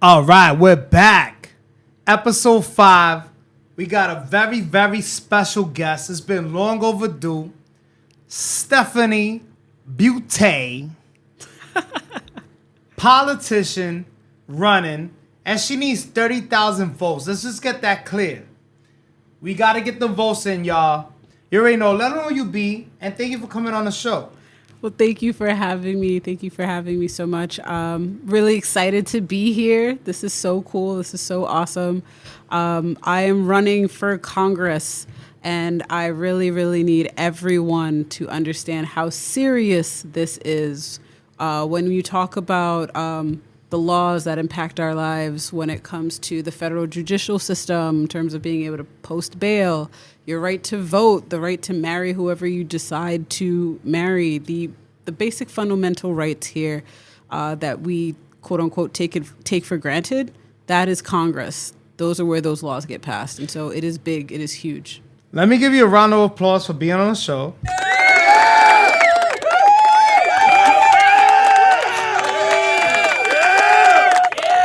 All right, we're back. Episode 5. We got a very, very special guest. It's been long overdue. Stephanie Beaute, politician, running, and she needs 30,000 votes. Let's just get that clear. We got to get the votes in, y'all. You already know. Let them know who you be, and thank you for coming on the show. Well, thank you for having me. Thank you for having me so much. Really excited to be here. This is so cool. This is so awesome. I am running for Congress, and I really, really need everyone to understand how serious this is. When you talk about the laws that impact our lives when it comes to the federal judicial system in terms of being able to post bail, your right to vote, the right to marry whoever you decide to marry, the basic fundamental rights here that we quote unquote take for granted, that is Congress. Those are where those laws get passed. And so it is big, it is huge. Let me give you a round of applause for being on the show.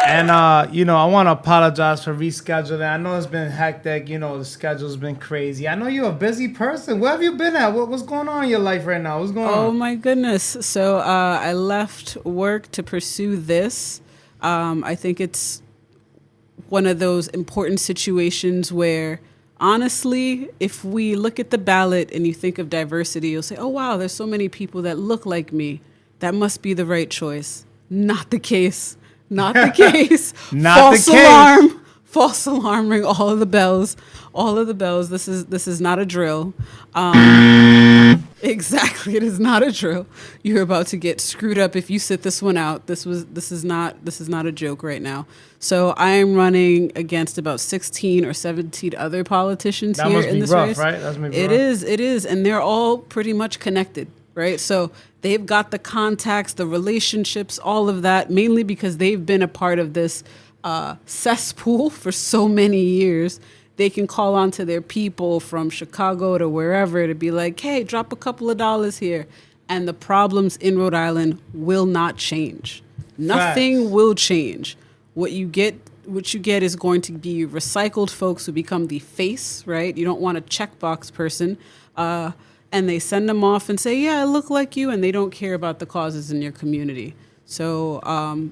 And, I want to apologize for rescheduling. I know it's been hectic. The schedule's been crazy. I know you're a busy person. Where have you been at? What's going on in your life right now? What's going on? Oh, my goodness. So I left work to pursue this. I think it's one of those important situations where, honestly, if we look at the ballot and you think of diversity, you'll say, oh, wow, there's so many people that look like me. That must be the right choice. Not the case. Not the case. False alarm. False alarm. Ring all of the bells. All of the bells. This is not a drill. Exactly. It is not a drill. You're about to get screwed up if you sit this one out. This is not a joke right now. So I am running against about 16 or 17 other politicians here in this race. Right? That must be rough. It is, and they're all pretty much connected. Right. So they've got the contacts, the relationships, all of that, mainly because they've been a part of this cesspool for so many years. They can call on to their people from Chicago to wherever to be like, hey, drop a couple of dollars here. And the problems in Rhode Island will not change. Nothing will change. What you get is going to be recycled folks who become the face. Right. You don't want a checkbox person. And they send them off and say, yeah, I look like you, and they don't care about the causes in your community. So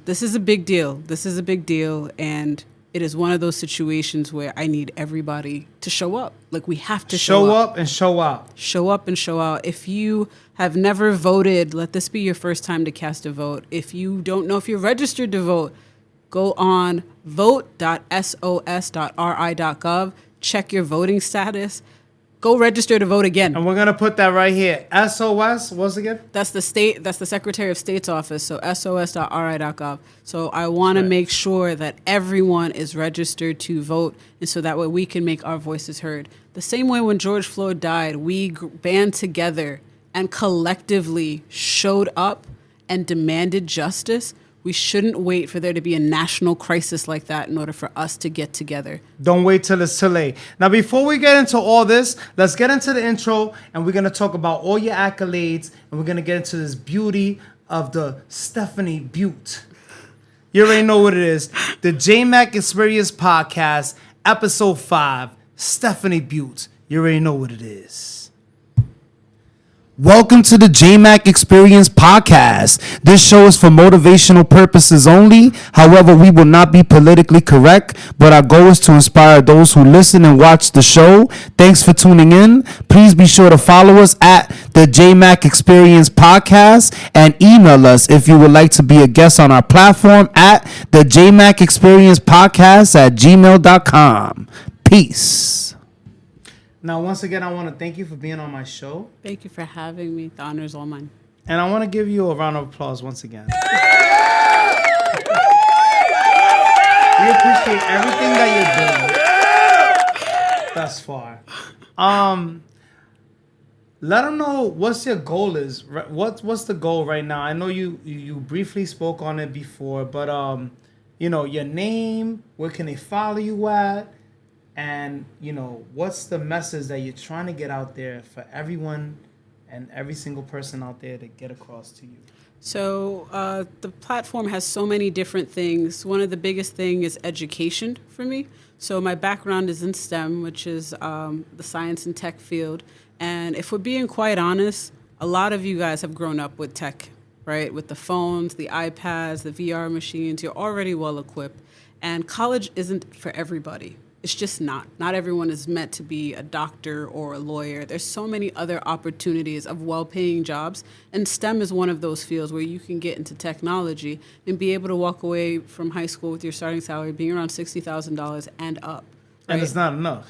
this is a big deal. This is a big deal, and it is one of those situations where I need everybody to show up. Like, we have to show up. And show out. Show up and show out. If you have never voted, let this be your first time to cast a vote. If you don't know if you're registered to vote, go on vote.sos.ri.gov, check your voting status. Go register to vote again. And we're going to put that right here. SOS, what's again? That's the Secretary of State's office, so sos.ri.gov. So I want to make sure that everyone is registered to vote, and so that way we can make our voices heard. The same way when George Floyd died, we band together and collectively showed up and demanded justice. We shouldn't wait for there to be a national crisis like that in order for us to get together. Don't wait till it's too late. Now, before we get into all this, let's get into the intro, and we're going to talk about all your accolades, and we're going to get into this beauty of the Stephanie Beaute. You already know what it is. The Jmack Experience Podcast, Episode 5, Stephanie Beaute. You already know what it is. Welcome to the Jmack Experience Podcast. This show is for motivational purposes only. However, we will not be politically correct, but our goal is to inspire those who listen and watch the show. Thanks for tuning in. Please be sure to follow us at the Jmack Experience Podcast and email us if you would like to be a guest on our platform at the Jmack Experience Podcast at gmail.com. Peace. Now, once again, I want to thank you for being on my show. Thank you for having me. The honor is all mine. And I want to give you a round of applause once again. We appreciate everything that you're doing thus far. Let them know what's your goal is. What's the goal right now? I know you briefly spoke on it before, but your name, where can they follow you at? And, what's the message that you're trying to get out there for everyone and every single person out there to get across to you? So the platform has so many different things. One of the biggest thing is education for me. So my background is in STEM, which is the science and tech field. And if we're being quite honest, a lot of you guys have grown up with tech, right? With the phones, the iPads, the VR machines. You're already well equipped. And college isn't for everybody. It's just not. Not everyone is meant to be a doctor or a lawyer. There's so many other opportunities of well-paying jobs, and STEM is one of those fields where you can get into technology and be able to walk away from high school with your starting salary being around $60,000 and up. Right? And it's not enough.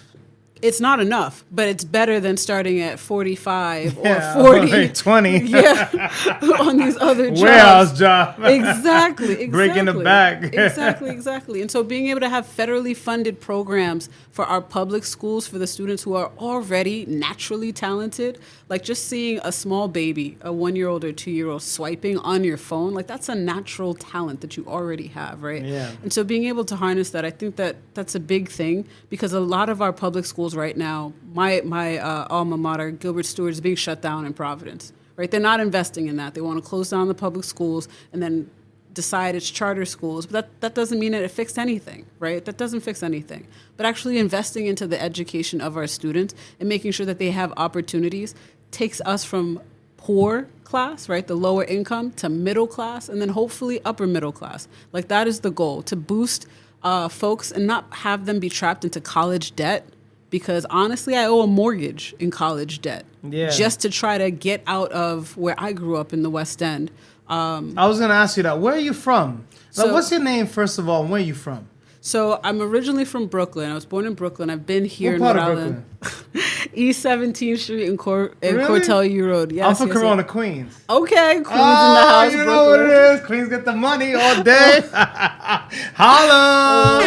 It's not enough, but it's better than starting at 45 or 40. Or 20. Yeah, on these other jobs. Warehouse job. Exactly. Breaking the back. Exactly. And so being able to have federally funded programs for our public schools for the students who are already naturally talented, like just seeing a small baby, a 1-year-old or 2-year-old swiping on your phone, like that's a natural talent that you already have, right? Yeah. And so being able to harness that, I think that that's a big thing because a lot of our public schools right now, my alma mater, Gilbert Stewart, is being shut down in Providence, right? They're not investing in that. They want to close down the public schools and then decide it's charter schools. But that doesn't mean that it fixed anything, right? That doesn't fix anything. But actually investing into the education of our students and making sure that they have opportunities takes us from poor class, right, the lower income, to middle class, and then hopefully upper middle class. Like that is the goal, to boost folks and not have them be trapped into college debt. Because honestly, I owe a mortgage in college debt just to try to get out of where I grew up in the West End. I was going to ask you that. Where are you from? So, what's your name, first of all, and where are you from? So I'm originally from Brooklyn. I was born in Brooklyn. I've been here what in part Rhode of Island. East 17th Street and Really? Cortelyou Road. Yes, I'm from yes, Corona, yes. Queens. Okay, Queens in the house, you know Brooklyn. what it is. Queens get the money all day. Holla!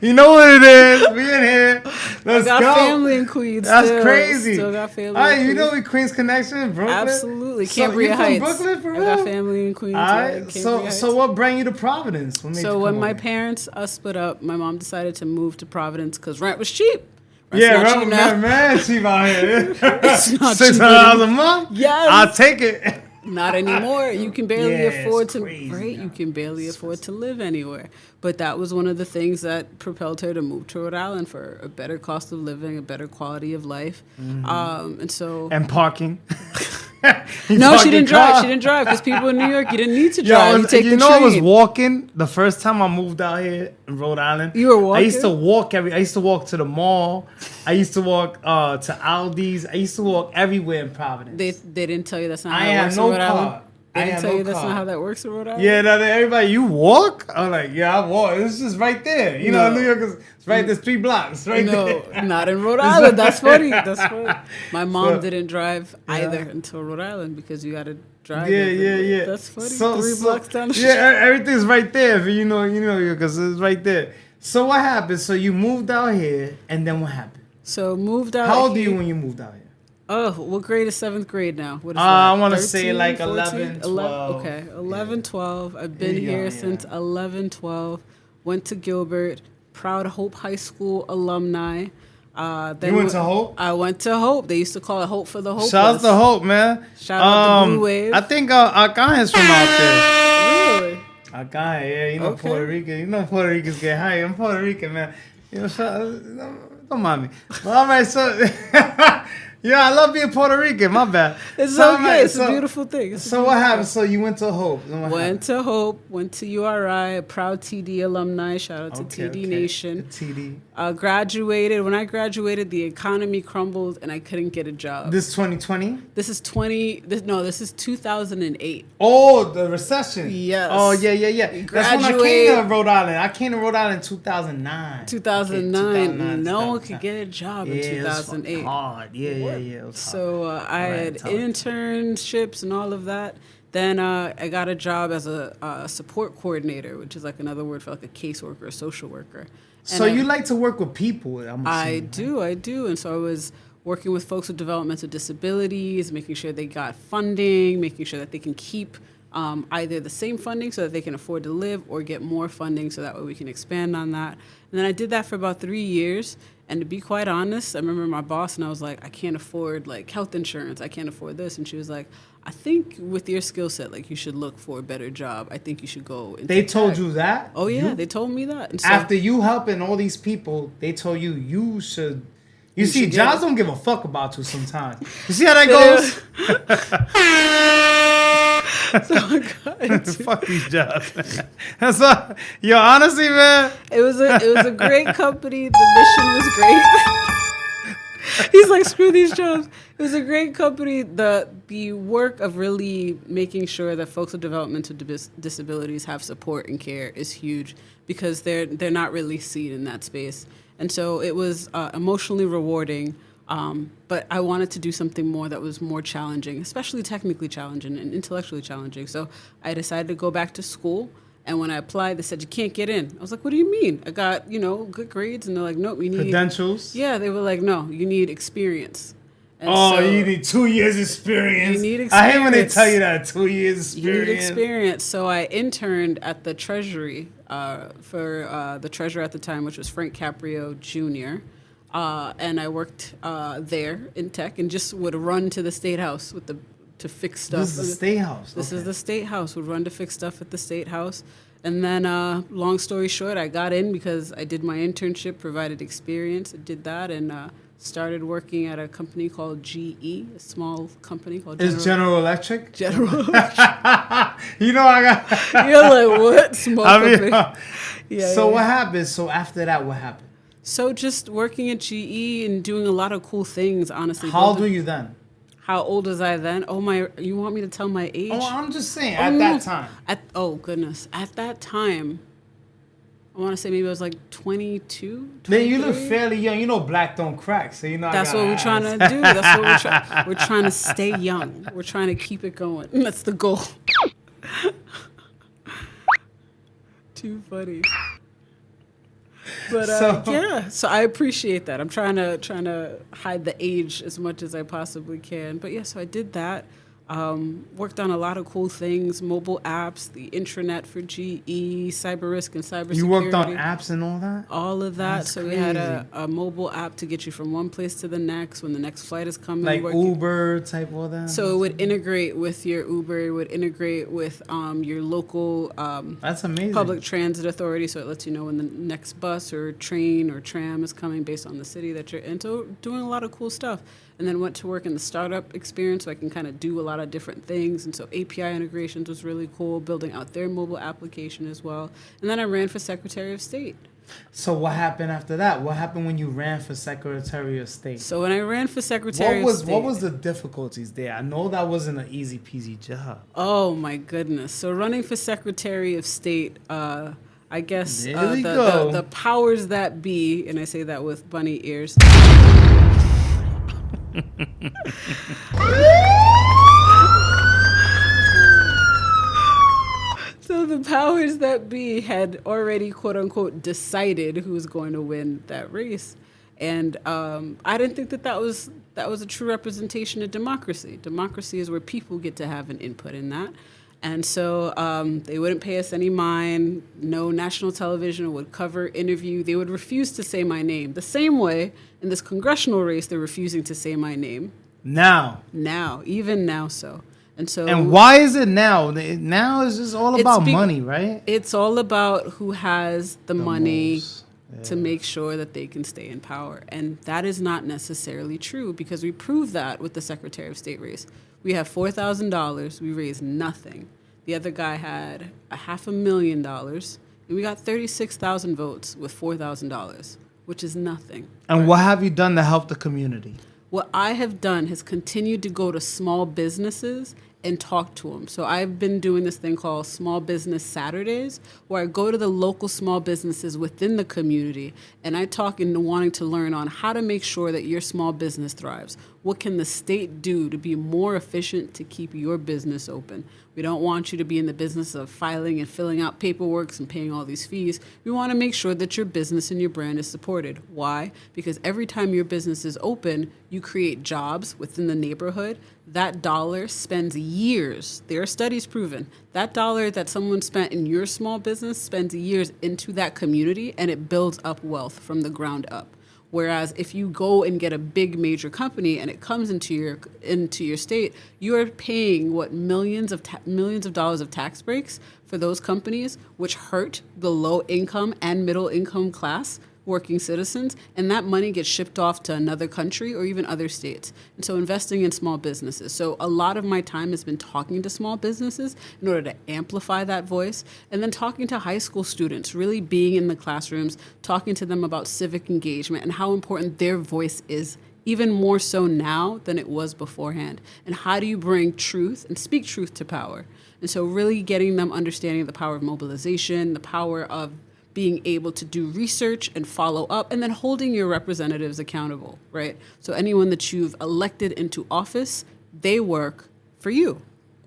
You know what it is. We in here. Let's I got go. family in Queens. That's still. crazy. Still got family. All right, in you Queens. know we Queens Connection, Brooklyn. Absolutely. So Cambria you from Heights. Brooklyn for real? I got family in Queens. All yeah, right. Cambria So Heights. what brought you to Providence? What made So you when come my over? parents split up, my mom decided to move to Providence because rent was cheap. Rent's Yeah, not right, cheap now. man, cheap out here. It's not cheap $600 a month. Yes. I'll take it. Not anymore. You can barely Yeah, it's afford to crazy right. now. You can barely afford to live anywhere. But that was one of the things that propelled her to move to Rhode Island for a better cost of living, a better quality of life. And so And parking. no, she didn't drive. She didn't drive because people in New York, you didn't need to drive. You take the train. I was walking the first time I moved out here in Rhode Island. You were walking? I used to walk I used to walk to the mall. I used to walk to Aldi's. I used to walk everywhere in Providence. They didn't tell you that's not I how it had works no in Rhode Island. car. They I didn't had tell no you that's car. not how that works in Rhode Island. Yeah, no, everybody, you walk? I'm like, yeah, I walk. It's just right there. You know, No. New York is right. There's 3 blocks right No, there. not in Rhode Island. That's funny. That's funny. My mom So- didn't drive either Yeah. until Rhode Island because you got to drive. Yeah, everywhere. yeah. That's funny. 3 blocks down the street. Yeah, everything's right there. You know, because it's right there. So what happened? So you moved out here, and then what happened? So moved out. How old are here- you when you moved out here? Oh, what grade is 7th grade now? What is that? I wanna 13, say like 14? 11, 12. Okay, 11, 12. I've been Yeah, here yeah. since 11, 12. Went to Gilbert. Proud Hope High School alumni. You went to Hope? I went to Hope. They used to call it Hope for the Hopeless. Shout out to Hope, man. Shout out to Blue Wave. I think our guy is from out there. Really? Our guy, yeah, you know Okay. Puerto Rican. You know Puerto Ricans get high. I'm Puerto Rican, man. You know, don't mind me. Well, all right, so yeah, I love being Puerto Rican. My bad. It's So, okay. man, It's a beautiful thing. It's a So what beautiful happened? So you went to Hope. Then what Went happened? to Hope, went to URI, a proud TD alumni. Shout out to TD Nation. TD. Graduated. When I graduated, the economy crumbled and I couldn't get a job. This 2020? This is 2008. Oh, the recession. Yes. Oh, yeah. That's when I came Graduate. to Rhode Island. I came to Rhode Island in 2009. 2009. No one could get a job in Yeah, it was 2008. hard. Yeah. It was hard. So I had tell me. internships and all of that. Then I got a job as a support coordinator, which is like another word for like a caseworker, a social worker. So you like to work with people, I'm I assuming. do. And so I was working with folks with developmental disabilities, making sure they got funding, making sure that they can keep either the same funding so that they can afford to live or get more funding so that way we can expand on that. And then I did that for about 3 years. And to be quite honest, I remember my boss and I was like, I can't afford like health insurance. I can't afford this. And she was like, I think with your skill set, like you should look for a better job. I think you should go into They told tech. you that? Oh yeah, they told me that. And so, After you helping all these people, they told you you should. You see, should get jobs it. don't give a fuck about you sometimes. You see how that goes? so I got into Fuck these jobs. That's what, yo, honestly, man. It was a great company. The mission was great. He's like, screw these jobs. It was a great company. The work of really making sure that folks with developmental disabilities have support and care is huge because they're not really seen in that space. And so it was emotionally rewarding. But I wanted to do something more that was more challenging, especially technically challenging and intellectually challenging. So I decided to go back to school. And when I applied, they said, you can't get in. I was like, what do you mean? I got, good grades. And they're like, nope, you need... Credentials? Yeah, they were like, no, you need experience. And you need 2 years experience. You need experience. I hate when they tell you that, 2 years experience. You need experience. So I interned at the Treasury for the treasurer at the time, which was Frank Caprio Jr., and I worked there in tech and just would run to the State House to fix stuff. This is the State House. This is the State House. Would run to fix stuff at the State House. And then, long story short, I got in because I did my internship, provided experience. I did that and started working at a company called GE, a small company called General Electric? General Electric. You know, I got... You're like, what? Small company. What happened? So after that, what happened? So just working at GE and doing a lot of cool things, honestly. How old were you then? How old was I then? Oh, you want me to tell my age? Oh, I'm just saying, at that time. Goodness. At that time, I want to say maybe I was like 22, Man, you look fairly young. You know black don't crack, so you know that's what we're trying to do. That's what we're trying to stay young. We're trying to keep it going. That's the goal. Too funny. But so I appreciate that. I'm trying to hide the age as much as I possibly can. But so I did that. Worked on a lot of cool things, mobile apps, the intranet for GE, cyber risk and cybersecurity. You worked on apps and all that? All of that. That's so crazy. We had a mobile app to get you from one place to the next when the next flight is coming. Like Uber type all that? So it would integrate with your Uber. It would integrate with your local That's amazing. public transit authority. So it lets you know when the next bus or train or tram is coming based on the city that you're in. So doing a lot of cool stuff. And then went to work in the startup experience so I can kind of do a lot of different things. And so API integrations was really cool, building out their mobile application as well. And then I ran for Secretary of State. So what happened after that? What happened when you ran for Secretary of State? So when I ran for Secretary of State... What was the difficulties there? I know that wasn't an easy peasy job. Oh, my goodness. So running for Secretary of State... I guess the powers that be, and I say that with bunny ears... So the powers that be had already, quote unquote, decided who was going to win that race, and I didn't think that was a true representation of democracy. Democracy is where people get to have an input in that, and so they wouldn't pay us any mind. No national television would interview. They would refuse to say my name. The same way in this congressional race, they're refusing to say my name. Even now, so. And why is it now? Now it's just all about money, right? It's all about who has the money to make sure that they can stay in power. And that is not necessarily true because we proved that with the Secretary of State race. We have $4,000. We raised nothing. The other guy had $500,000, and we got 36,000 votes with $4,000, which is nothing. And what have you done to help the community? What I have done has continued to go to small businesses and talk to them. So I've been doing this thing called Small Business Saturdays, where I go to the local small businesses within the community, and I talk into wanting to learn on how to make sure that your small business thrives. What can the state do to be more efficient to keep your business open? We don't want you to be in the business of filing and filling out paperwork and paying all these fees. We want to make sure that your business and your brand is supported. Why? Because every time your business is open, you create jobs within the neighborhood. That dollar spends years. There are studies proven. That dollar that someone spent in your small business spends years into that community, and it builds up wealth from the ground up. Whereas if you go and get a big major company and it comes into your state, you are paying millions of dollars of tax breaks for those companies, which hurt the low income and middle income class working citizens, and that money gets shipped off to another country or even other states. And so investing in small businesses. So a lot of my time has been talking to small businesses in order to amplify that voice, and then talking to high school students, really being in the classrooms, talking to them about civic engagement and how important their voice is, even more so now than it was beforehand. And how do you bring truth and speak truth to power? And so really getting them understanding the power of mobilization, the power of being able to do research and follow up, and then holding your representatives accountable, right? So anyone that you've elected into office, they work for you,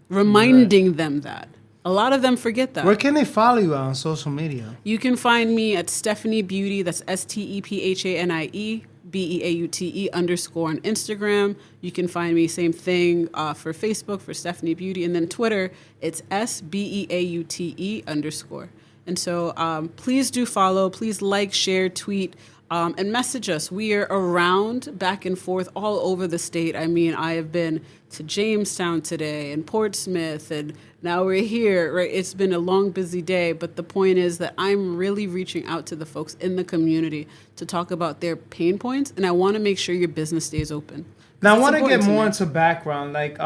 reminding them that. A lot of them forget that. Where can they follow you on social media? You can find me at Stephanie Beaute, that's STEPHANIE, BEAUTE _ on Instagram. You can find me, same thing, for Facebook, for Stephanie Beaute, and then Twitter, it's SBEAUTE _. And so please do follow, please like, share, tweet, and message us. We are around back and forth all over the state. I mean, I have been to Jamestown today and Portsmouth, and now we're here, right? It's been a long, busy day, but the point is that I'm really reaching out to the folks in the community to talk about their pain points, and I want to make sure your business stays open. Now, I want to get more into background, like,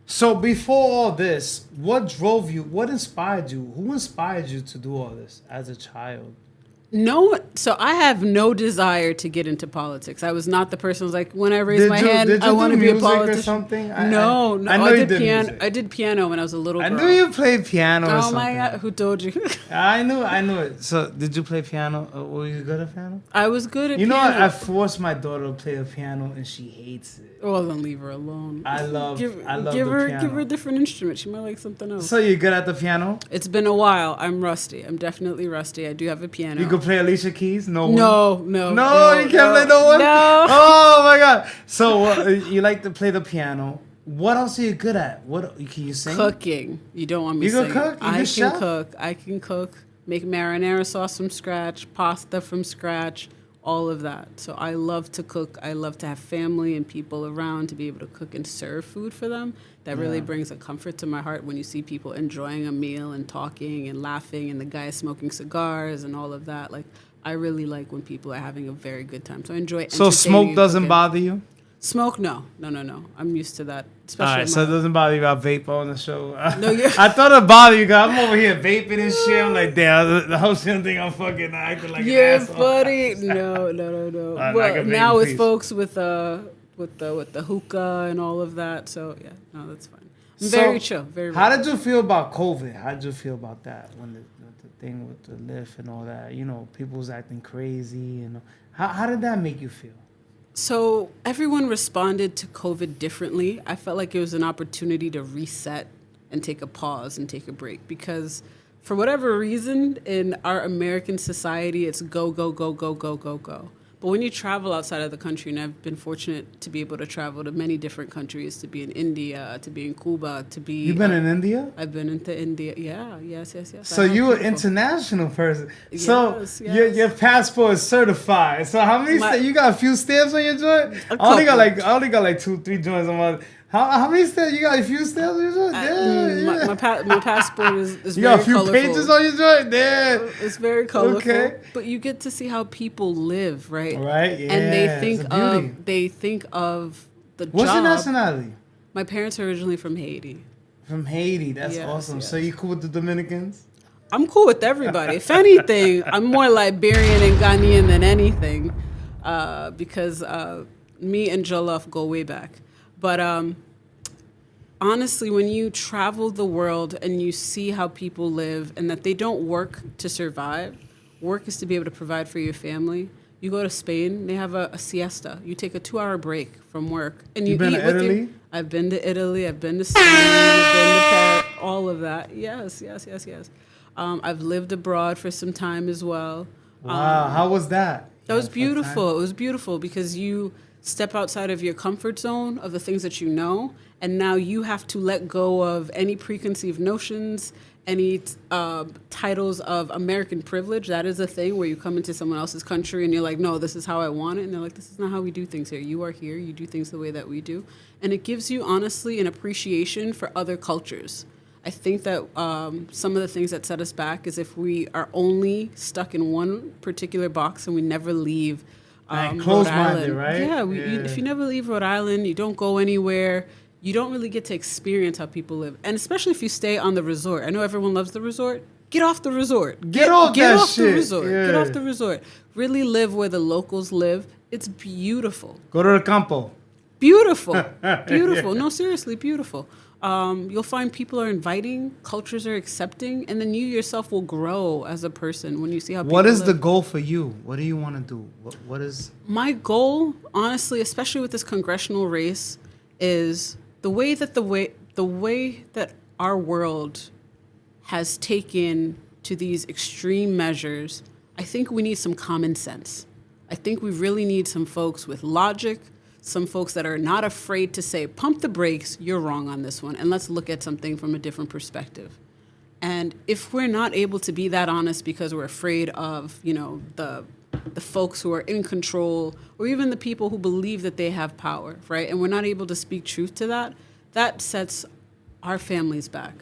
so before all this, what drove you? What inspired you? Who inspired you to do all this as a child? No, so I have no desire to get into politics. I was not the person who's like, when I raise my hand, I want to be a politician. Or something? No, I did piano. Music. I did piano when I was a little girl. I knew you played piano. Oh my God, who told you? I knew it. So, did you play piano? Were you good at piano? I was good at piano. You know what? I forced my daughter to play the piano, and she hates it. Well, then leave her alone. I love the piano. Give her a different instrument. She might like something else. So you're good at the piano? It's been a while. I'm rusty. I'm definitely rusty. I do have a piano. You can play Alicia Keys? No one? No, you can't play no one? No. Oh my God. So you like to play the piano. What else are you good at? What can you sing? Cooking. You don't want me to sing. You can cook? I can cook. Make marinara sauce from scratch, pasta from scratch, all of that. So I love to cook. I love to have family and people around to be able to cook and serve food for them. That really brings a comfort to my heart when you see people enjoying a meal and talking and laughing, and the guy smoking cigars and all of that. Like, I really like when people are having a very good time. So I enjoy. So smoke doesn't bother you? Smoke, no. I'm used to that. Especially all right, so it doesn't bother you about vape on the show? No, I thought it bothered you because I'm over here vaping and shit. I'm like, damn, the host gonna think I'm fucking acting like an asshole. Buddy. No. Well, now with folks with the hookah and all of that. So yeah, no, that's fine. I'm very chill. Very. How did you feel about COVID? How did you feel about that when the thing with the lift and all that? You know, people was acting crazy, and how did that make you feel? So everyone responded to COVID differently. I felt like it was an opportunity to reset and take a pause and take a break, because for whatever reason in our American society, it's go, go, go, go, go, go, go. But when you travel outside of the country, and I've been fortunate to be able to travel to many different countries, to be in India, to be in Cuba, to be... You've been in India? I've been into India. Yeah, yes. So you're an international person. So your passport is certified. So how many... you got a few stamps on your joint? I only got like 2-3 joints on my... How many stamps? You got a few stamps on your joint? My passport is you very got a few colorful. pages on your joint? Yeah. It's very colorful. Okay. But you get to see how people live, right? Right, yeah. And they think of the job. What's your nationality? My parents are originally from Haiti. From Haiti. That's awesome. Yes. So you cool with the Dominicans? I'm cool with everybody. If anything, I'm more Liberian and Ghanaian than anything, because me and Jollof go way back. But honestly, when you travel the world and you see how people live and that they don't work to survive, work is to be able to provide for your family. You go to Spain, they have a siesta. You take a 2-hour break from work. And you been eat to with Italy? I've been to Italy, I've been to Spain, I've been to Paris, all of that. Yes. I've lived abroad for some time as well. Wow, how was that? That was beautiful. It was beautiful because you step outside of your comfort zone of the things that you know, and now you have to let go of any preconceived notions any titles of American privilege. That is a thing where you come into someone else's country and you're like, no, this is how I want it. And they're like, this is not how we do things here. You are here. You do things the way that we do. And it gives you, honestly, an appreciation for other cultures. I think that some of the things that set us back is if we are only stuck in one particular box and we never leave Rhode Island. Right? Yeah, if you never leave Rhode Island, you don't go anywhere, you don't really get to experience how people live. And especially if you stay on the resort. I know everyone loves the resort. Get off the resort. Get off that the shit. resort. Yeah. Get off the resort. Really live where the locals live. It's beautiful. Go to the campo. Beautiful. Beautiful. No, seriously, beautiful. You'll find people are inviting, cultures are accepting, and then you yourself will grow as a person when you see how people What is live. the goal for you? What do you want to do? What is... My goal, honestly, especially with this congressional race, is the way that our world has taken to these extreme measures. I think we need some common sense. I think we really need some folks with logic, some folks that are not afraid to say, pump the brakes, you're wrong on this one, and let's look at something from a different perspective. And if we're not able to be that honest because we're afraid of, the folks who are in control, or even the people who believe that they have power, right? And we're not able to speak truth to that, that sets our families back.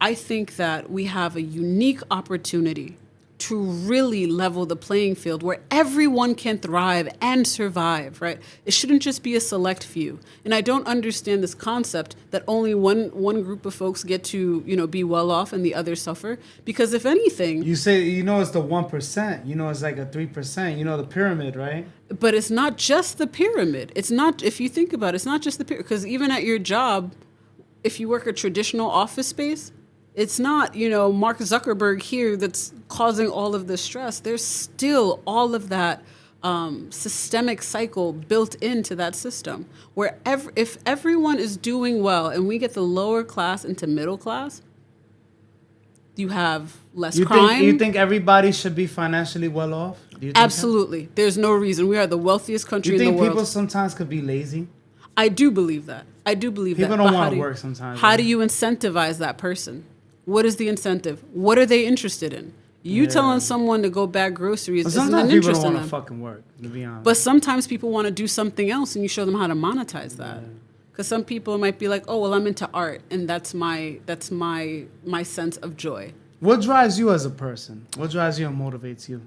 I think that we have a unique opportunity to really level the playing field where everyone can thrive and survive, right? It shouldn't just be a select few. And I don't understand this concept that only one group of folks get to, be well off and the others suffer. Because if anything... You say, it's the 1%. It's like a 3%. The pyramid, right? But it's not just the pyramid. It's not, if you think about it, it's not just the pyramid. Because even at your job, if you work a traditional office space, it's not, Mark Zuckerberg here that's causing all of this stress. There's still all of that systemic cycle built into that system where if everyone is doing well and we get the lower class into middle class, you have less crime. You think everybody should be financially well off? Do you think Absolutely. that? There's no reason. We are the wealthiest country in the world. You think people sometimes could be lazy? I do believe that. People don't want to work sometimes. How do you incentivize that person? What is the incentive? What are they interested in? You telling someone to go bag groceries isn't an interest in them. Sometimes people don't want to fucking work, to be honest. But sometimes people want to do something else, and you show them how to monetize that. Because some people might be like, "Oh, well, I'm into art, and that's my sense of joy." What drives you as a person? What drives you and motivates you?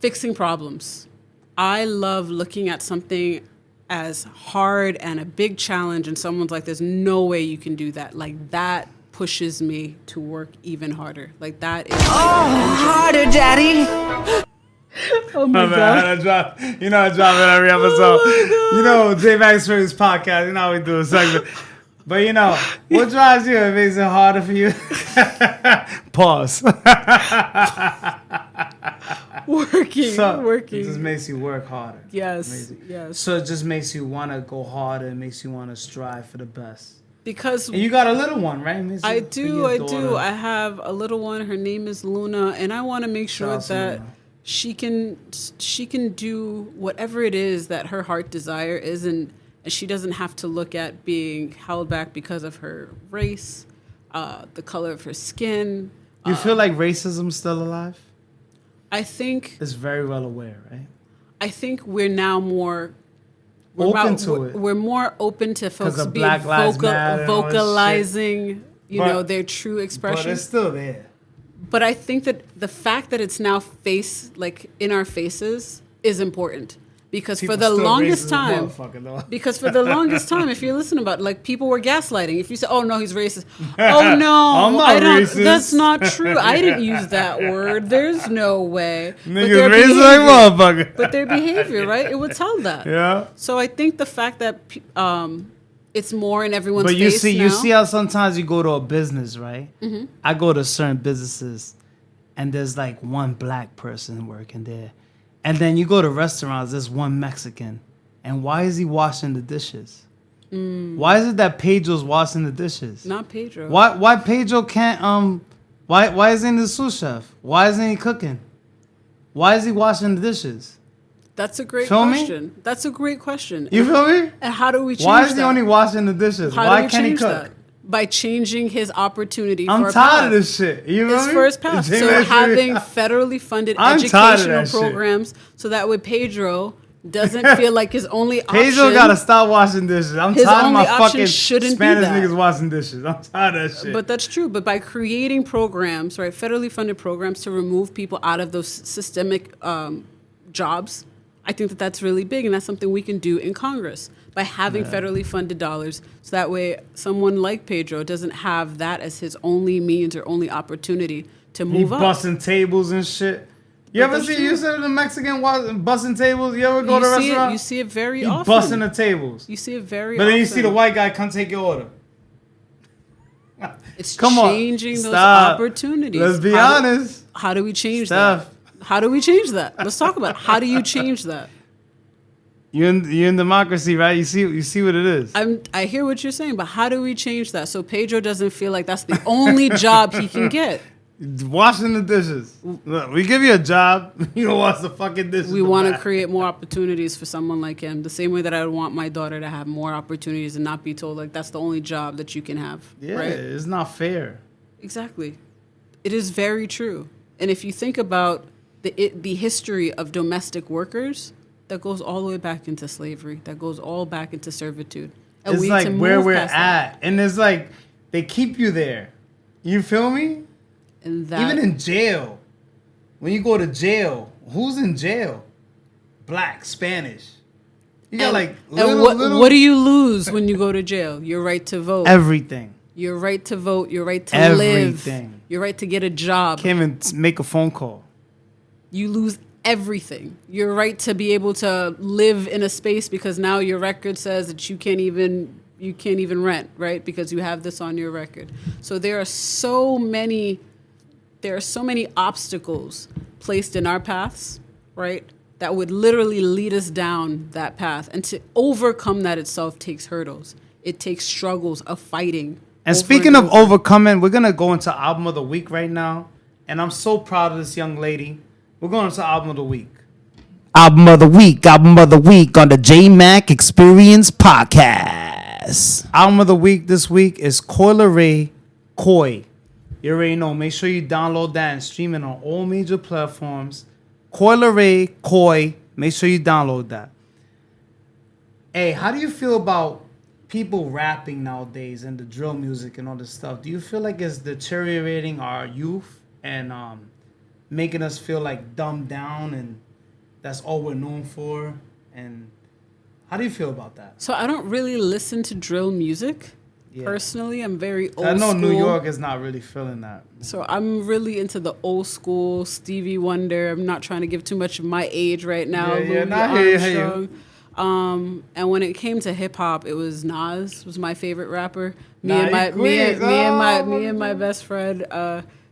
Fixing problems. I love looking at something as hard and a big challenge, and someone's like, "There's no way you can do that." Like that pushes me to work even harder. Like that is harder, Daddy. Oh my God. I drop it every episode. Jmack Experience Podcast. How we do a segment. But what drives you? It makes it harder for you. Pause. Working. It just makes you work harder. Yes. So it just makes you want to go harder. It makes you want to strive for the best. Because and you got a little one, right? I do. I have a little one. Her name is Luna, and I want to make sure that she can do whatever it is that her heart desire is, and she doesn't have to look at being held back because of her race, the color of her skin. You feel like racism's still alive? I think it's very well aware, right? I think we're now more We're more open to folks being vocalizing, their true expression. But it's still there. But I think that the fact that it's now in our faces is important. Because for the longest time, if you're listening about people were gaslighting. If you say, "Oh no, he's racist," "Oh no, I don't." Racist. That's not true. I didn't use that word. There's no way. Niggas racist like motherfucker. But their behavior, right? It would tell that. Yeah. So I think the fact that it's more in everyone's face. But you see how sometimes you go to a business, right? Mm-hmm. I go to certain businesses, and there's one black person working there. And then you go to restaurants, there's one Mexican. And why is he washing the dishes? Why is it that Pedro's washing the dishes? Not Pedro. Why Pedro can't why isn't he the sous chef? Why isn't he cooking? Why is he washing the dishes? That's a great question. That's a great question. You feel me? And how do we change that? Why is he only washing the dishes? Why can't he cook? by changing his opportunity I'm for a tired path. of this shit. You know His what first I mean? path. J So Mack having federally funded I'm tired of educational that shit. programs so that way Pedro doesn't feel like his only option. Pedro gotta stop washing dishes. I'm His tired of only my option fucking shouldn't be Spanish that. niggas washing dishes. I'm tired of that shit. But that's true. But by creating programs, right, federally funded programs to remove people out of those systemic jobs, I think that that's really big, and that's something we can do in Congress by having federally funded dollars. So that way, someone like Pedro doesn't have that as his only means or only opportunity to he move up. busting tables and shit. You But ever that's see true. you see the Mexican busting tables? You ever go to a see restaurant? it. You see it very he often. busting the tables. You see it very But often. then you see the white guy come take your order. It's Come on. changing those Stop. opportunities. Let's be How honest. how do we change Steph. that? How do we change that? Let's talk about it. How do you change that? You're in democracy, right? You see what it is. I hear what you're saying, but how do we change that so Pedro doesn't feel like that's the only job he can get? Washing the dishes. Look, we give you a job. You don't wash the fucking dishes. We want to create more opportunities for someone like him, the same way that I would want my daughter to have more opportunities and not be told like that's the only job that you can have. Yeah, right? it's not fair. Exactly. It is very true. And if you think about the history of domestic workers, that goes all the way back into slavery. That goes all back into servitude. And It's we need like to where move we're past that. at. And it's like they keep you there. You feel me? And that, Even in jail. When you go to jail, who's in jail? Black, Spanish. You got like little what do you lose when you go to jail? Your right to vote. everything. Your right to vote. Your right to Everything. live. Your right to get a job. Can't even make a phone call. You lose everything. Your right to be able to live in a space because now your record says that you can't even rent, right? Because you have this on your record. So there are so many obstacles placed in our paths, right? That would literally lead us down that path. And to overcome that itself takes hurdles. It takes struggles of fighting. And over speaking and of over. overcoming, we're gonna go into album of the week right now. And I'm so proud of this young lady. We're going into album of the week. Album of the week on the Jmack Experience Podcast. Album of the week this week is Coil Ray Koi. You already know. Make sure you download that and stream it on all major platforms. Coil Ray Koi. Make sure you download that. Hey, how do you feel about people rapping nowadays and the drill music and all this stuff? Do you feel like it's deteriorating our youth and making us feel like dumbed down and that's all we're known for? And how do you feel about that? So I don't really listen to drill music. Yeah. Personally, I'm very old I know school. New York is not really feeling that. So I'm really into the old school Stevie Wonder. I'm not trying to give too much of my age right now. Yeah, Louis nah, I hear you. Armstrong. And when it came to hip hop, it was Nas was my favorite rapper. Me Nah, and my he me and, Queens. me and my Oh, me and my best friend.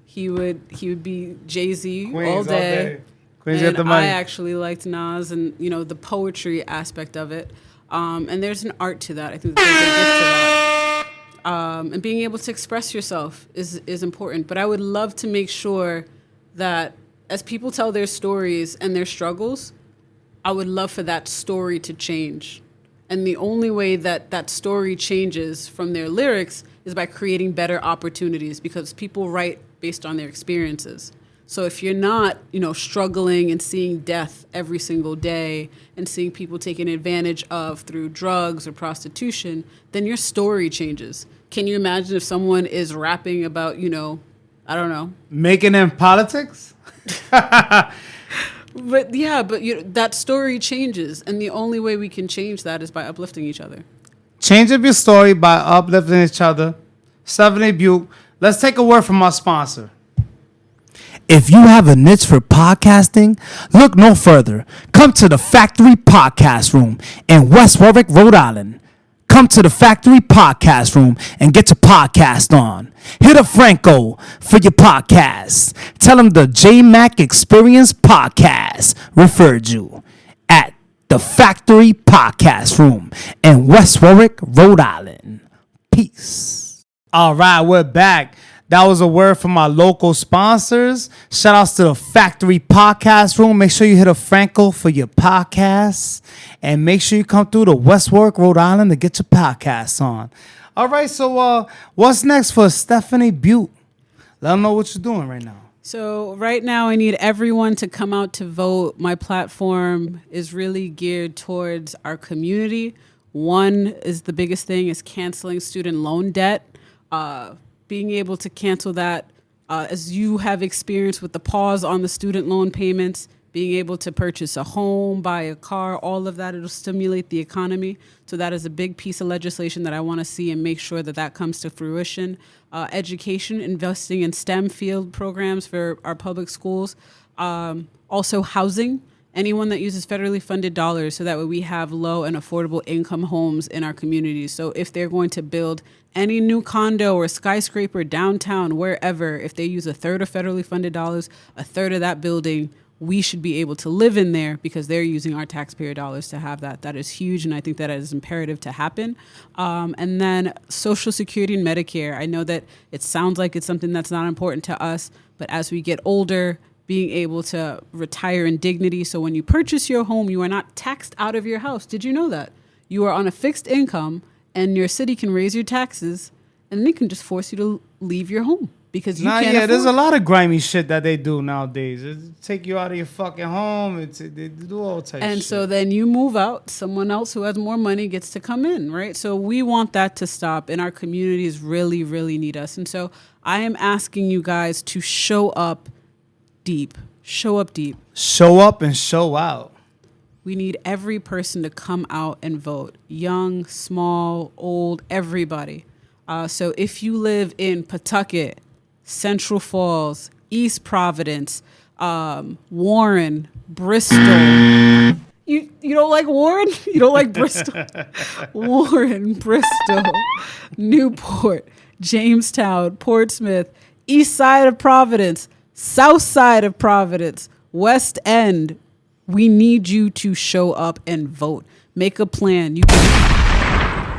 He would be Jay-Z Queens all day. Queens get And the money. I actually liked Nas and the poetry aspect of it. And there's an art to that. I think that there's a gift to that. And being able to express yourself is important. But I would love to make sure that as people tell their stories and their struggles, I would love for that story to change. And the only way that that story changes from their lyrics is by creating better opportunities because people write based on their experiences. So if you're not, struggling and seeing death every single day and seeing people taken advantage of through drugs or prostitution, then your story changes. Can you imagine if someone is rapping about, I don't know. Making it in politics? But that story changes. And the only way we can change that is by uplifting each other. Change up your story by uplifting each other. 70 Beaute. Let's take a word from our sponsor. If you have a niche for podcasting, look no further. Come to the Factory Podcast Room in West Warwick, Rhode Island. Come to the Factory Podcast Room and get your podcast on. Hit up Franco for your podcast. Tell him the Jmack Experience Podcast referred you at the Factory Podcast Room in West Warwick, Rhode Island. Peace. All right, we're back. That was a word from our local sponsors. Shout outs to the Factory Podcast Room. Make sure you hit up Franco for your podcasts. And make sure you come through to West Warwick, Rhode Island to get your podcasts on. All right, so what's next for Stephanie Beaute? Let them know what you're doing right now. So right now I need everyone to come out to vote. My platform is really geared towards our community. One is the biggest thing is canceling student loan debt. Being able to cancel that as you have experience with the pause on the student loan payments, being able to purchase a home, buy a car, all of that, it'll stimulate the economy. So that is a big piece of legislation that I want to see and make sure that that comes to fruition. Education, investing in STEM field programs for our public schools. Also housing, anyone that uses federally funded dollars so that way we have low and affordable income homes in our communities. So if they're going to build any new condo or skyscraper downtown, wherever, if they use a third of federally funded dollars, a third of that building, we should be able to live in there because they're using our taxpayer dollars to have that. That is huge, and I think that is imperative to happen. And then Social Security and Medicare. I know that it sounds like it's something that's not important to us, but as we get older, being able to retire in dignity. So when you purchase your home, you are not taxed out of your house. Did you know that? You are on a fixed income, and your city can raise your taxes, and they can just force you to leave your home. Because you can't afford. There's a lot of grimy shit that they do nowadays. It take you out of your fucking home. They do all types of shit. And so then you move out. Someone else who has more money gets to come in, right? So we want that to stop. And our communities really, really need us. And so I am asking you guys to show up deep. Show up deep. Show up and show out. We need every person to come out and vote. Young, small, old, everybody. So if you live in Pawtucket, Central Falls, East Providence, Warren, Bristol. You don't like Warren? You don't like Bristol? Warren, Bristol, Newport, Jamestown, Portsmouth, East Side of Providence, South Side of Providence, West End. We need you to show up and vote. Make a plan. You can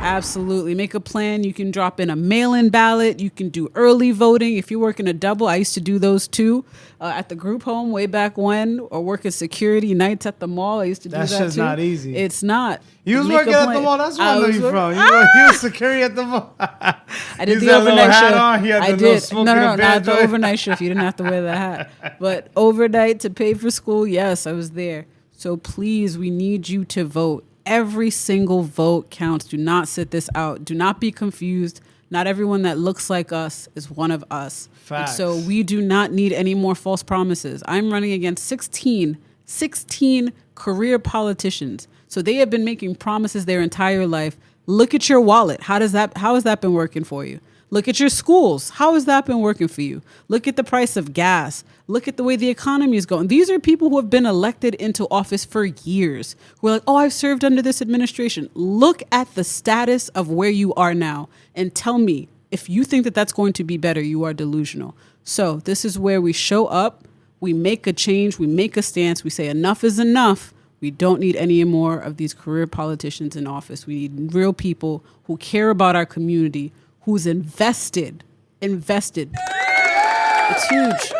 absolutely make a plan. You can drop in a mail-in ballot. You can do early voting. If you're working a double, I used to do those too at the group home way back when, or work as security nights at the mall. I used to do that too. That shit's not easy. It's not. You was working at the mall. That's where I know you from. You was security at the mall. I did the overnight shift. I did. No, not the overnight shift. You didn't have to wear the hat. But overnight to pay for school, yes, I was there. So please, we need you to vote. Every single vote counts. Do not sit this out. Do not be confused. Not everyone that looks like us is one of us. Facts. And so we do not need any more false promises. I'm running against 16 career politicians. So they have been making promises their entire life. Look at your wallet. How has that been working for you? Look at your schools. How has that been working for you? Look at the price of gas. Look at the way the economy is going. These are people who have been elected into office for years. Who are like, oh, I've served under this administration. Look at the status of where you are now and tell me if you think that that's going to be better, you are delusional. So this is where we show up. We make a change. We make a stance. We say enough is enough. We don't need any more of these career politicians in office. We need real people who care about our community, who's invested. It's huge.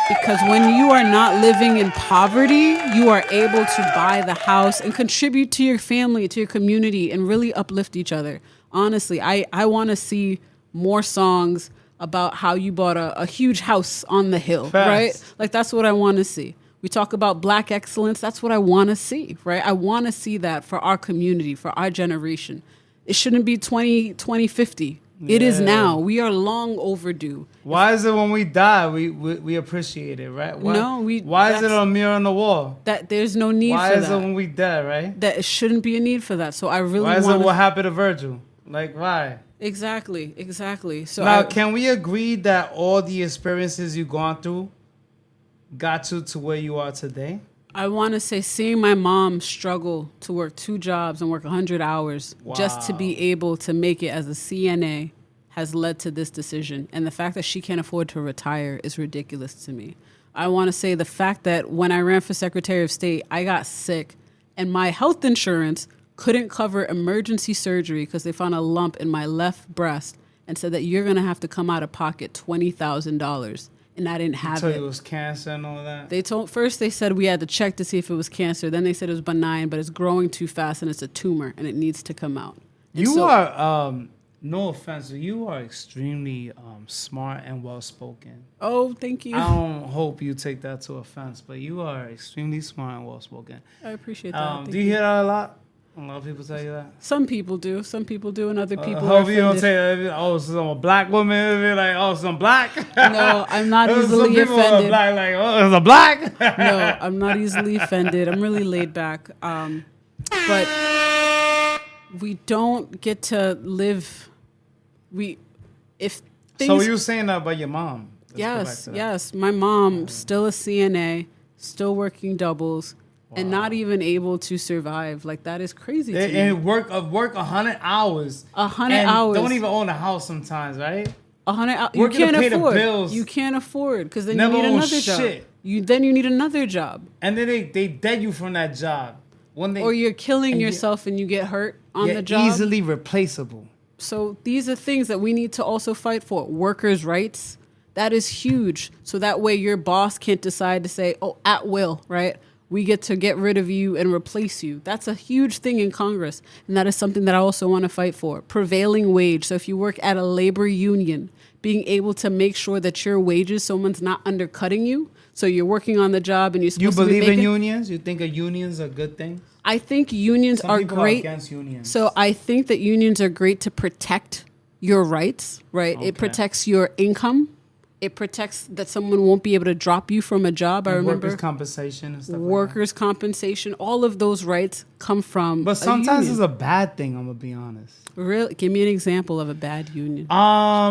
Because when you are not living in poverty, you are able to buy the house and contribute to your family, to your community, and really uplift each other. Honestly, I want to see more songs about how you bought a huge house on the hill, Fast. right? Like, that's what I want to see. We talk about Black excellence. That's what I want to see, right? I want to see that for our community, for our generation. It shouldn't be 2050. It is now. We are long overdue. Why is it when we die, we appreciate it, right? Why is it a mirror on the wall? That there's no need for that. Why is it when we die, right? That it shouldn't be a need for that. So I really Why is it what happened to Virgil? Like, why? Exactly. So now, can we agree that all the experiences you've gone through got you to where you are today? I want to say seeing my mom struggle to work 2 jobs and work 100 hours just to be able to make it as a CNA has led to this decision. And the fact that she can't afford to retire is ridiculous to me. I want to say the fact that when I ran for Secretary of State, I got sick and my health insurance couldn't cover emergency surgery because they found a lump in my left breast and said that you're going to have to come out of pocket $20,000. And I didn't have it. It was cancer and all that? They said we had to check to see if it was cancer. Then they said it was benign, but it's growing too fast and it's a tumor and it needs to come out. And no offense, you are extremely smart and well spoken. Oh, thank you. I don't hope you take that to offense, but you are extremely smart and well spoken. I appreciate that. Do you hear that a lot? A lot of people tell you that. Some people do, and other people Hope are you don't offended. say, oh, so I'm a black woman. Be like, oh, so I'm black. No, I'm not Some easily people are offended. black, like, oh, it's a black. No, I'm not easily offended. I'm really laid back. But we don't get to live. If things. So you saying that about your mom? Let's go back to that. Yes. My mom still a CNA, still working doubles, and not even able to survive. Like that is crazy to me. And work 100 hours. 100 and hours. Don't even own a house sometimes, right? 100 hours. You Working to can't pay the afford. bills. You can't afford because then Never you need own another job. shit. You need another job. And then they dead you from that job. Or you're killing yourself and you get hurt on you're the job. easily replaceable. So these are things that we need to also fight for. Workers' rights. That is huge. So that way your boss can't decide to say, oh, at will, right? We get to get rid of you and replace you. That's a huge thing in Congress. And that is something that I also want to fight for. Prevailing wage. So if you work at a labor union, being able to make sure that your wages, someone's not undercutting you. So you're working on the job and you're supposed to be believe in making... unions? You think a union's a good thing? I think unions Some are people great. Are against unions. So I think that unions are great to protect your rights, right? Okay. It protects your income. It protects that someone won't be able to drop you from a job. I remember workers' compensation and stuff workers' compensation. All of those rights come from But sometimes it's a bad thing, I'm going to be honest. Really? Give me an example of a bad union.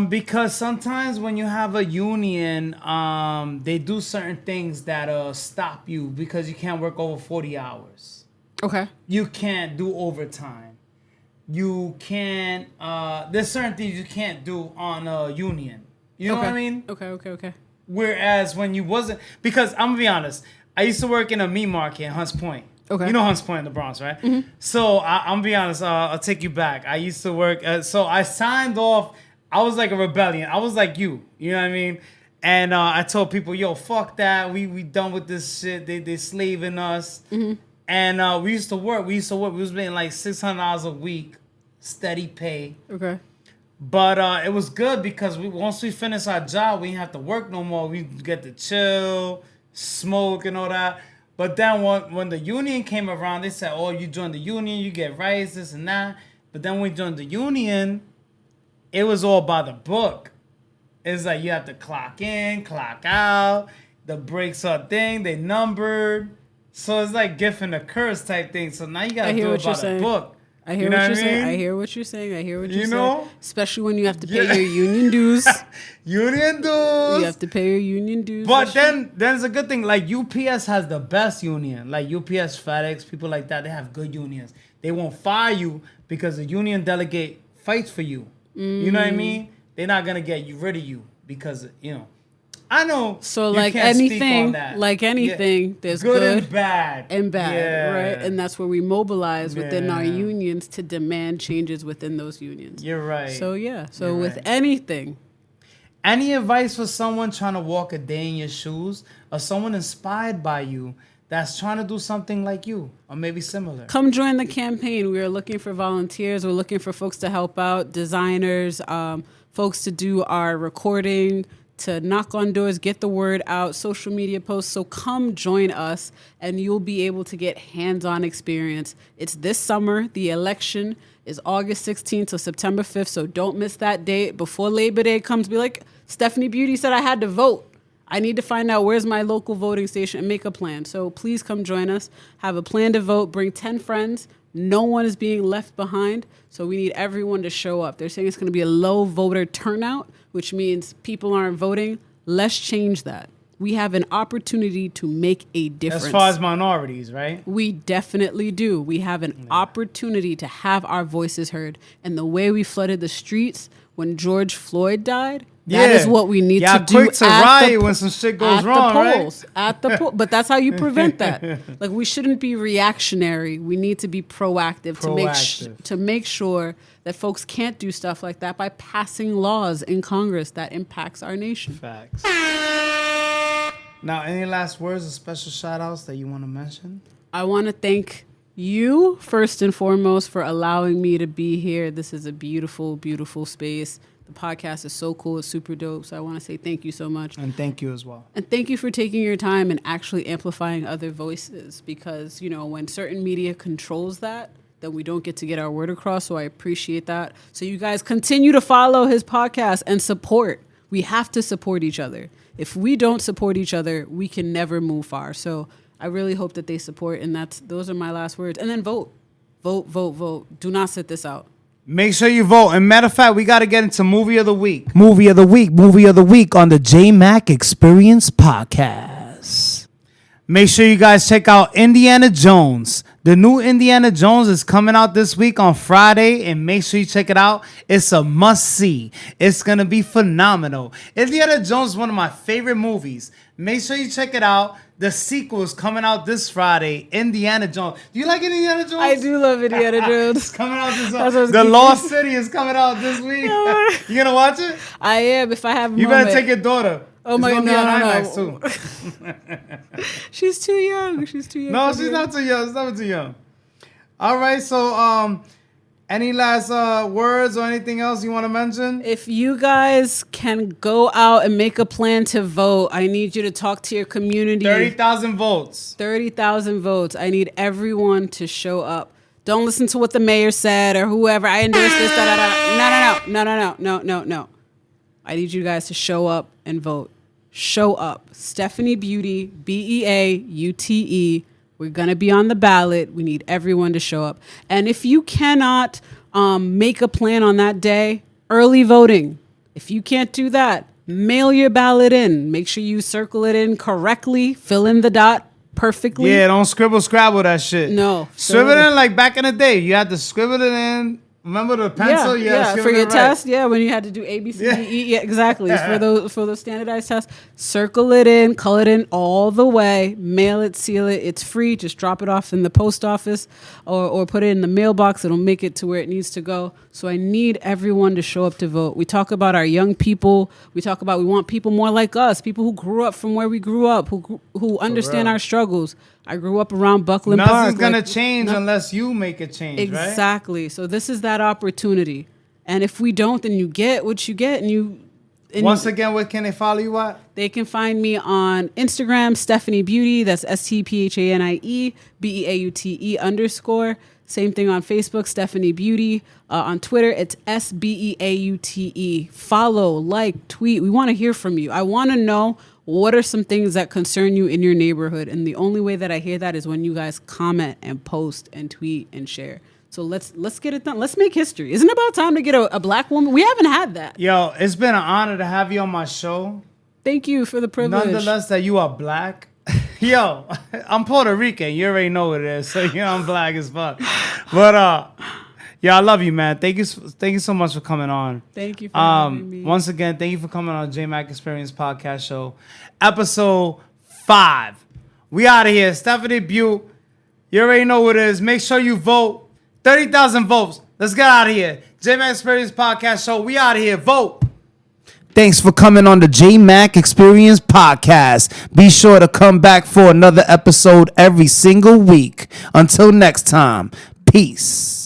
Because sometimes when you have a union, they do certain things that stop you because you can't work over 40 hours. Okay. You can't do overtime. You can't, there's certain things you can't do on a union. You know what I mean? Okay. Whereas when you wasn't, because I'm going to be honest, I used to work in a meat market in Hunts Point. Okay. You know Hunts Point in the Bronx, right? Mm-hmm. So I'm going to be honest, I'll take you back. I used to work, so I signed off, I was like a rebellion. I was like you know what I mean? And I told people, yo, fuck that. We done with this shit. They slaving us. Mm-hmm. And we used to work. We was making like $600 a week, steady pay. Okay. But it was good because once we finished our job, we didn't have to work no more. We get to chill, smoke, and all that. But then when the union came around, they said, oh, you join the union, you get rights, this and that. But then when we joined the union, it was all by the book. It's like you have to clock in, clock out. The breaks are thing, they numbered. So it's like gift and a curse type thing. So now you got to do it by the book. I hear what you're saying. I hear what you're saying. You know? Especially when you have to pay your union dues. Union dues. You have to pay your union dues. But then there's a good thing. Like UPS has the best union. Like UPS, FedEx, people like that. They have good unions. They won't fire you because the union delegate fights for you. You know what I mean? They're not gonna get rid of you because I know. So you like can't speak on anything, that. there's good good and bad, right? And that's where we mobilize within our unions to demand changes within those unions. You're right. So You're with right. anything. Any advice for someone trying to walk a day in your shoes, or someone inspired by you that's trying to do something like you, or maybe similar? Come join the campaign. We are looking for volunteers. We're looking for folks to help out, designers, folks to do our recording, to knock on doors, get the word out, social media posts. So come join us and you'll be able to get hands-on experience. It's this summer. The election is August 16th to September 5th. So don't miss that date. Before Labor Day comes, be like, Stephanie Beaute said I had to vote. I need to find out where's my local voting station and make a plan. So please come join us. Have a plan to vote. Bring 10 friends. No one is being left behind. So we need everyone to show up. They're saying it's going to be a low voter turnout, which means people aren't voting. Let's change that. We have an opportunity to make a difference. As far as minorities, right? We definitely do. We have an opportunity to have our voices heard. And the way we flooded the streets when George Floyd died, that is what we need to do. Quick to riot when some shit goes wrong, right? At the polls. But that's how you prevent that. Like, we shouldn't be reactionary. We need to be proactive. To make sure that folks can't do stuff like that by passing laws in Congress that impacts our nation. Facts. Now, any last words or special shout outs that you want to mention? I want to thank you first and foremost for allowing me to be here. This is a beautiful, beautiful space. The podcast is so cool. It's super dope. So I want to say thank you so much. And thank you as well. And thank you for taking your time and actually amplifying other voices, because, you know, when certain media controls that, then we don't get to get our word across. So I appreciate that. So you guys continue to follow his podcast and support. We have to support each other. If we don't support each other, we can never move far. So I really hope that they support, and those are my last words. And then vote. Vote, vote, vote. Do not sit this out. Make sure you vote. And matter of fact, we got to get into movie of the week. Movie of the week on the Jmack Experience Podcast. Make sure you guys check out Indiana Jones. The new Indiana Jones is coming out this week on Friday, and make sure you check it out. It's a must-see. It's going to be phenomenal. Indiana Jones is one of my favorite movies. Make sure you check it out. The sequel is coming out this Friday, Indiana Jones. Do you like Indiana Jones? I do love Indiana Jones. It's coming out this The Lost City is coming out this week. You going to watch it? I am, if I have a You moment. better take your daughter. Oh my God, no. too. She's too young. She's too young. No, she's not too young. She's never too young. All right, so any last words or anything else you want to mention? If you guys can go out and make a plan to vote, I need you to talk to your community. 30,000 votes. 30,000 votes. I need everyone to show up. Don't listen to what the mayor said or whoever. I endorse this. No. I need you guys to show up and vote. Show up. Stephanie Beaute, Beaute. We're going to be on the ballot. We need everyone to show up. And if you cannot make a plan on that day, early voting. If you can't do that, mail your ballot in. Make sure you circle it in correctly. Fill in the dot perfectly. Yeah, don't scrabble that shit. No. Scribble it in like back in the day. You had to scribble it in. Remember the pencil? Yeah, for your test. Yeah, when you had to do A, B, C, D, E. Yeah, exactly. For those standardized tests, circle it in, color it in all the way, mail it, seal it. It's free. Just drop it off in the post office or put it in the mailbox. It'll make it to where it needs to go. So I need everyone to show up to vote. We talk about our young people. We talk about we want people more like us, people who grew up from where we grew up, who understand our struggles. I grew up around Buckland Park. Nothing's going to change unless you make a change, exactly. Right? So this is that opportunity. And if we don't, then you get what you get. And once again, where can they follow you at? They can find me on Instagram, Stephanie Beaute. That's STPHANIE, BEAUTE_. Same thing on Facebook, Stephanie Beaute. On Twitter, it's SBEAUTE. Follow, like, tweet. We want to hear from you. I want to know what are some things that concern you in your neighborhood. And the only way that I hear that is when you guys comment and post and tweet and share. So let's get it done. Let's make history. Isn't it about time to get a black woman? We haven't had that. Yo, it's been an honor to have you on my show. Thank you for the privilege. Nonetheless, that you are black. Yo, I'm Puerto Rican. You already know what it is. So, I'm black as fuck. But, yeah, I love you, man. Thank you so much for coming on. Thank you for having me. Once again, thank you for coming on Jmack Experience Podcast Show. Episode 5. We out of here. Stephanie Beaute. You already know what it is. Make sure you vote. 30,000 votes. Let's get out of here. Jmack Experience Podcast Show. We out of here. Vote. Thanks for coming on the Jmack Experience Podcast. Be sure to come back for another episode every single week. Until next time, peace.